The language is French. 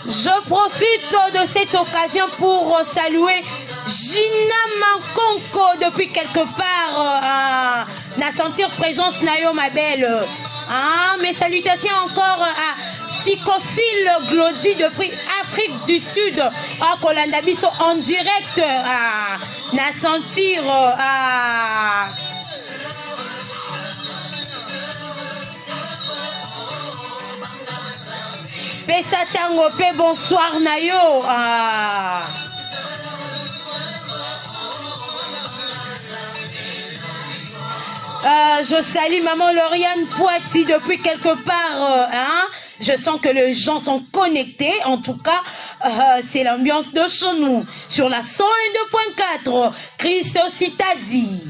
Je profite de cette occasion pour saluer Gina Mankonko depuis quelque part. Na sentir présence Nayo ma belle. Mes salutations encore à Psychophile Glody depuis Afrique du Sud. Kolanda biso en direct. Na sentir. Pesa tango pe bonsoir Nayo. Je salue maman Lauriane Poiti depuis quelque part. Je sens que les gens sont connectés. En tout cas, c'est l'ambiance de chez nous. Sur la 101.4, Christ aussi t'a dit.